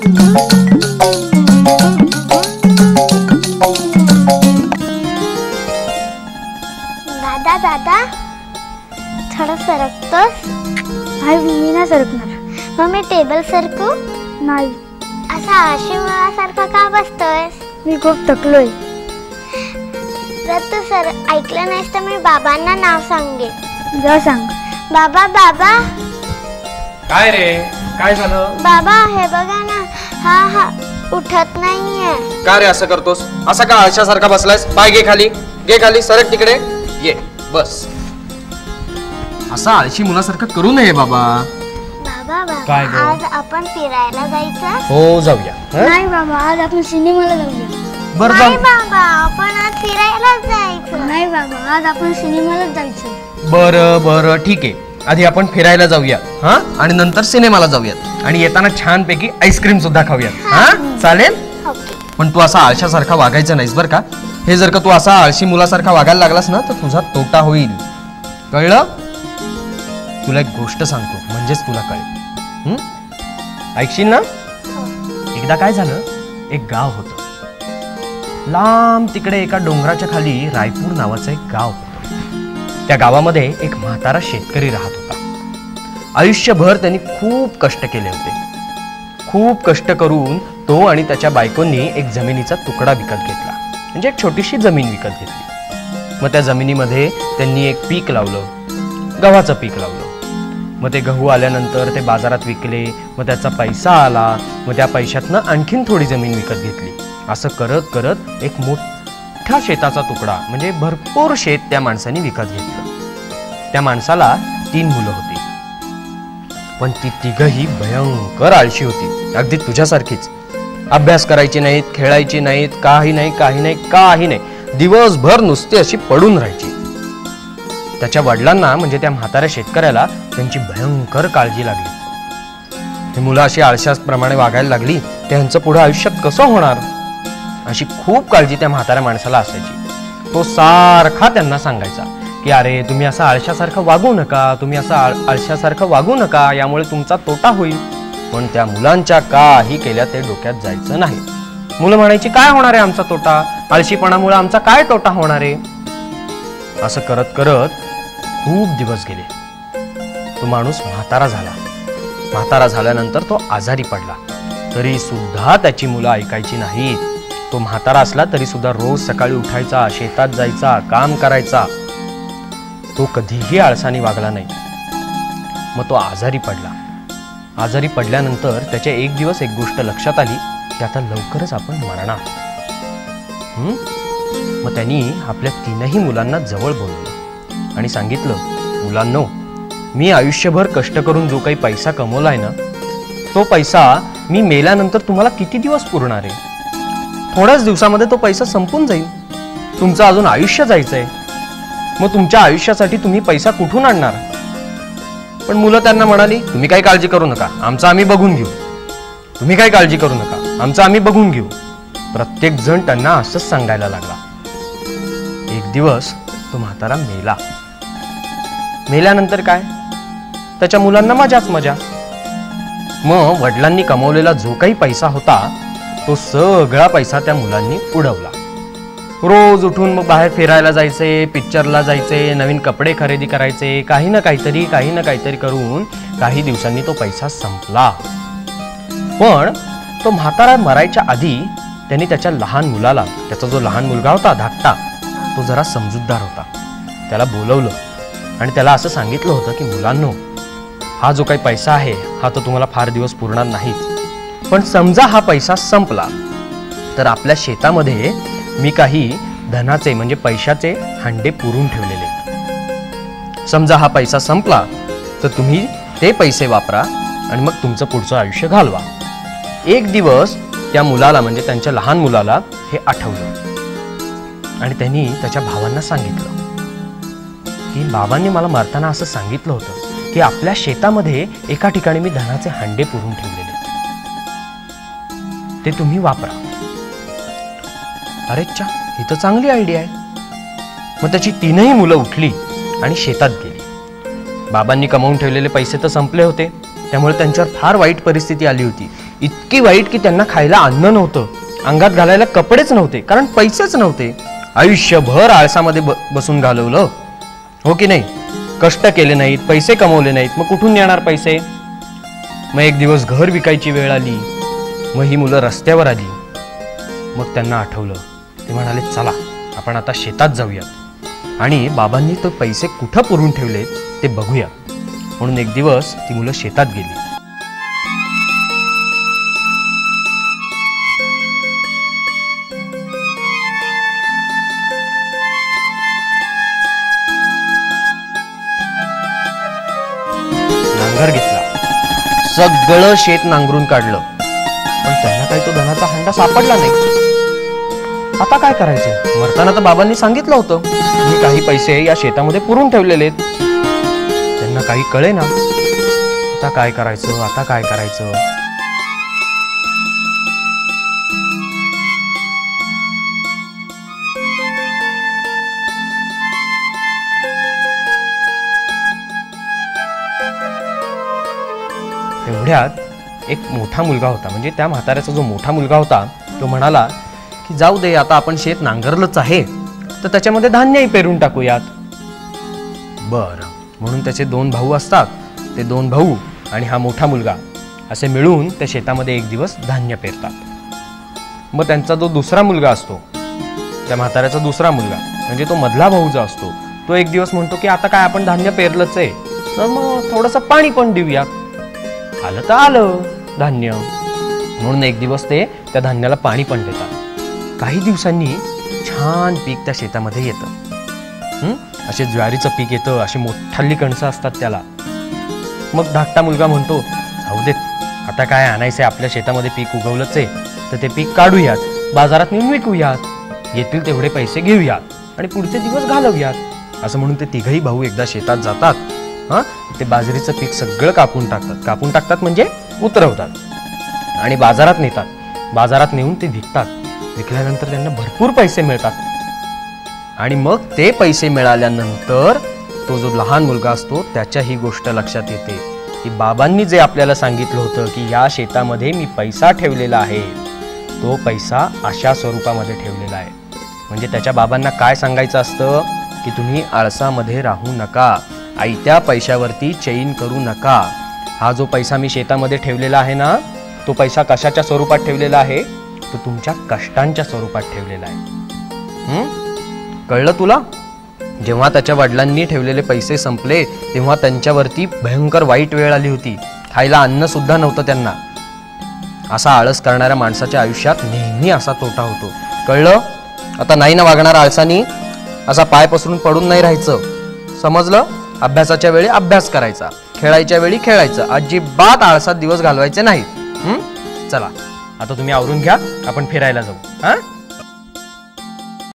दादा दादा थोडं सरकतोस? मी नाही सरकणार. मग मी टेबल सरकू? नाही. असा आशिमासारखा का बसतोयस? मी खूप थकलोय. तू सर ऐकलं नाहीस तर मी बाबांना नाव सांगेन. जा सांग. बाबा बाबा. काय रे, काय झालं? बाबा हे बघा ना, हा उठत नाहीये. का रे असं करतोस? असा का आळशासारखा बसलायस? पाय घे खाली, सरक तिकडे ये बस. असा आळशी मुलासारखं करू नये बाबा. बाबा काय गं? आज आपण फिरायला जायचं? हो जाऊया. नाही बाबा, आज आपण सिनेमाला जाऊया. बरं नाही बाबा, आपण आज फिरायला जायचं. नाही बाबा, आज आपण सिनेमाला जायचं. बरं ठीक आहे. आधी आपण फिरायला जाऊया हा, आणि नंतर सिनेमाला जाऊयात, आणि येताना छानपैकी आईस्क्रीम सुद्धा खाऊयात. हा चालेल. पण तू असा आळशासारखा वागायचं नाहीस बरं का. हे जर का तू असा आळशी मुलासारखा वागायला लागलास ना तर तुझा तोटा होईल. कळलं? तुला एक गोष्ट सांगतो म्हणजेच तुला कळेल. ऐकशील ना? एकदा काय झालं, एक गाव होतं. लांब तिकडे एका डोंगराच्या खाली रायपूर नावाचं एक गाव होतं. त्या गावामध्ये एक म्हातारा शेतकरी राहत होता. आयुष्यभर त्यांनी खूप कष्ट केले होते. खूप कष्ट करून तो आणि त्याच्या बायकोंनी एक जमिनीचा तुकडा विकत घेतला, म्हणजे एक छोटीशी जमीन विकत घेतली. मग त्या जमिनीमध्ये त्यांनी एक पीक लावलं, गव्हाचं पीक लावलं. मग ते गहू आल्यानंतर ते बाजारात विकले. मग त्याचा पैसा आला. मग त्या पैशातनं आणखीन थोडी जमीन विकत घेतली. असं करत करत एक मोठा शेताचा तुकडा, म्हणजे भरपूर शेत त्या माणसाने विकत घेतलं. त्या माणसाला 3 मुलं होती, पण ती तिघही भयंकर आळशी होती, अगदी तुझ्यासारखीच. अभ्यास करायची नाहीत, खेळायची नाहीत, काही नाही. दिवसभर नुसते अशी पडून राहायची. त्याच्या वडिलांना म्हणजे त्या म्हाताऱ्या शेतकऱ्याला त्यांची भयंकर काळजी लागली. ही मुलं अशी आळशाप्रमाणे वागायला लागली, त्यांचं पुढे आयुष्यात कसं होणार अशी खूप काळजी त्या म्हाताऱ्या माणसाला असायची. तो सारखा त्यांना सांगायचा की अरे तुम्ही असं आळशासारखं वागू नका, तुम्ही असं आळशासारखं वागू नका, यामुळे तुमचा तोटा होईल. पण त्या मुलांच्या काही केल्या ते डोक्यात जायचं नाही. मुलं म्हणायची काय होणार आहे आमचा तोटा, आळशीपणामुळे आमचा काय तोटा होणार आहे. असं करत करत खूप दिवस गेले. तो माणूस म्हातारा झाला. म्हातारा झाल्यानंतर तो आजारी पडला. तरी सुद्धा त्याची मुलं ऐकायची नाहीत. तो म्हातारा असला तरी सुद्धा रोज सकाळी उठायचा, शेतात जायचा, काम करायचा. तो कधीही आळसाने वागला नाही. मग तो आजारी पडला. आजारी पडल्यानंतर त्याच्या एक दिवस एक गोष्ट लक्षात आली की आता लवकरच आपण मरणार. मग त्यांनी आपल्या 3ही मुलांना जवळ बोलवलं आणि सांगितलं, मुलांनो, मी आयुष्यभर कष्ट करून जो काही पैसा कमवलाय ना, तो पैसा मी मेल्यानंतर तुम्हाला किती दिवस पुरणार आहे. थोड्याच दिवसामध्ये तो पैसा संपून जाईल. तुमचं अजून आयुष्य जायचंय. मग तुमच्या आयुष्यासाठी तुम्ही पैसा कुठून आणणार. पण मुलं त्यांना म्हणाली, तुम्ही काही काळजी करू नका, आमचं आम्ही बघून घेऊ. तुम्ही काही काळजी करू नका, आमचं आम्ही बघून घेऊ. प्रत्येक जण त्यांना असंच सांगायला लागला. एक दिवस तो म्हातारा मेला. मेल्यानंतर काय, त्याच्या मुलांना मजाच मजा. मग वडिलांनी कमवलेला जो काही पैसा होता तो सगळा पैसा त्या मुलांनी उडवला. रोज उठून मग बाहेर फिरायला जायचे, पिक्चरला जायचे, नवीन कपडे खरेदी करायचे, काही ना काहीतरी करून काही दिवसांनी तो पैसा संपला. पण तो म्हातारा मरायच्या आधी त्यांनी त्याच्या लहान मुलाला, त्याचा जो लहान मुलगा होता धाकटा, तो जरा समजूतदार होता, त्याला बोलवलं आणि त्याला असं सांगितलं होतं की मुलांनो, हा जो काही पैसा आहे हा तर तुम्हाला फार दिवस पुरणार नाहीच. पण समजा हा पैसा संपला तर आपल्या शेतामध्ये मी काही धनाचे म्हणजे पैशाचे हांडे पुरून ठेवलेले. समजा हा पैसा संपला तर तुम्ही ते पैसे वापरा आणि मग तुमचं पुढचं आयुष्य घालवा. एक दिवस त्या मुलाला म्हणजे त्यांच्या लहान मुलाला हे आठवलं आणि त्यांनी त्याच्या भावांना सांगितलं की बाबांनी मला मरताना असं सांगितलं होतं की आपल्या शेतामध्ये एका ठिकाणी मी धनाचे हांडे पुरून ठेवलेले, ते तुम्ही वापरा. अरे चा, ही तर चांगली आयडिया आहे. मग त्याची 3ही मुलं उठली आणि शेतात गेली. बाबांनी कमावून ठेवलेले पैसे तर संपले होते, त्यामुळे त्यांच्यावर फार वाईट परिस्थिती आली होती. इतकी वाईट की त्यांना खायला अन्न नव्हतं, अंगात घालायला कपडेच नव्हते, कारण पैसेच नव्हते. आयुष्यभर आळसामध्ये बसून घालवलं, हो की नाही? कष्ट केले नाहीत, पैसे कमवले नाहीत, मग कुठून येणार पैसे? मग एक दिवस घर विकायची वेळ आली, मग ही मुलं रस्त्यावर आली. मग त्यांना आठवलं, ते म्हणाले चला आपण आता शेतात जाऊया आणि बाबांनी तो पैसे कुठं पुरून ठेवलेत ते बघूया. म्हणून एक दिवस ती मुलं शेतात गेली. नांगर घेतला, सगळं शेत नांगरून काढलं, पण त्यांना काही तो धनाचा हंडा सापडला नाही. आता काय करायचं? मरताना तर बाबांनी सांगितलं होतं मी काही पैसे या शेतामध्ये पुरून ठेवलेले आहेत. त्यांना काही कळे ना, आता काय करायचं, आता काय करायचं? एवढ्यात एक मोठा मुलगा होता, म्हणजे त्या म्हाताऱ्याचा जो मोठा मुलगा होता तो म्हणाला की जाऊ दे, आता आपण शेत नांगरलंच आहे तर त्याच्यामध्ये धान्यही पेरून टाकूयात. बरं, म्हणून त्याचे 2 भाऊ असतात, ते 2 भाऊ आणि हा मोठा मुलगा असे मिळून त्या शेतामध्ये एक दिवस धान्य पेरतात. मग त्यांचा जो दुसरा मुलगा असतो, त्या म्हाताऱ्याचा दुसरा मुलगा म्हणजे तो मधला भाऊ जो असतो, तो एक दिवस म्हणतो की आता काय आपण धान्य पेरलंच आहे तर मग थोडंसं पाणी पण देऊया. आलं तर आलं धान्य, म्हणून एक दिवस ते त्या धान्याला पाणी पण देतात. काही दिवसांनी छान पीक त्या शेतामध्ये येतं. असे ज्वारीचं पीक येतं, अशी मोठाली कणसं असतात त्याला. मग धाकटा मुलगा म्हणतो जाऊ देत, आता काय आणायचंय, आपल्या शेतामध्ये पीक उगवलंच आहे तर ते पीक काढूयात, बाजारात नेऊन विकूयात, येतील तेवढे पैसे घेऊयात आणि पुढचे दिवस घालवूयात. असं म्हणून ते तिघही भाऊ एकदा शेतात जातात. ते बाजरीचं पीक सगळं कापून टाकतात म्हणजे उतरवतात आणि बाजारात नेतात. बाजारात नेऊन ते विकतात. विकल्यानंतर त्यांना भरपूर पैसे मिळतात आणि मग ते पैसे मिळाल्यानंतर तो जो लहान मुलगा असतो त्याच्या ही गोष्ट लक्षात येते की बाबांनी जे आपल्याला सांगितलं होतं की या शेतामध्ये मी पैसा ठेवलेला आहे, तो पैसा अशा स्वरूपामध्ये ठेवलेला आहे. म्हणजे त्याच्या बाबांना काय सांगायचं असतं की तुम्ही आळसामध्ये राहू नका, आयत्या पैशावरती चैन करू नका. हा जो पैसा मी शेतामध्ये ठेवलेला आहे ना, तो पैसा कशाच्या स्वरूपात ठेवलेला आहे? तो तुमच्या कष्टांच्या स्वरूपात ठेवलेला आहे. कळलं तुला? जेव्हा त्याच्या वडिलांनी ठेवलेले पैसे संपले तेव्हा त्यांच्यावरती भयंकर वाईट वेळ आली होती. खायला अन्न सुद्धा नव्हतं त्यांना. असा आळस करणाऱ्या माणसाच्या आयुष्यात नेहमी असा तोटा होतो. कळलं? आता नाही ना वागणार आळसानी, असा पाय पसरून पडून नाही राहायचं, समजलं? अभ्यासाच्या वेळी अभ्यास करायचा, खेळायच्या वेळी खेळायचं, अजिबात आळसात दिवस घालवायचे नाहीत. चला आता तुम्ही आवरून घ्या, आपण फिरायला जाऊ.